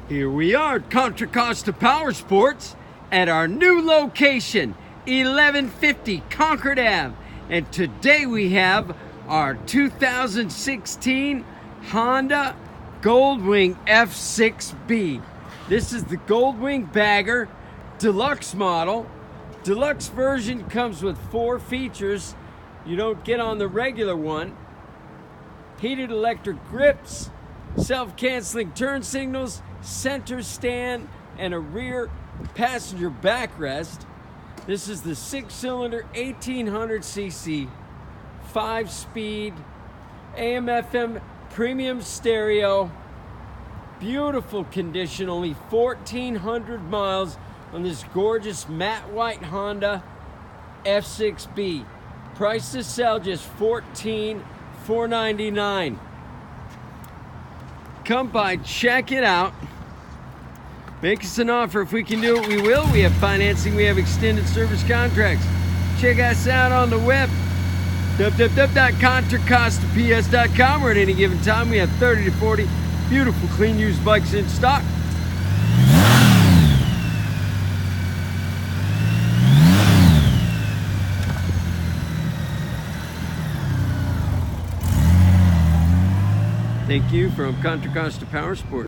Here we are at Contra Costa Powersports at our new location, 1150 Concord Ave. And today we have our 2016 Honda Gold Wing F6B. This is the Gold Wing Bagger Deluxe model. Deluxe version comes with 4 features you don't get on the regular one. Heated electric grips, self-canceling turn signals, center stand, and a rear passenger backrest. This is the 6-cylinder 1800cc 5-speed AM/FM premium stereo. Beautiful condition, only 1,400 miles on this gorgeous matte white Honda F6B. Price to sell just $14,499. Come by, check it out. Make us an offer. If we can do it, we will. We have financing. We have extended service contracts. Check us out on the web, www.contracostaps.com, where at any given time we have 30 to 40 beautiful, clean, used bikes in stock. Thank you from Contra Costa Powersports.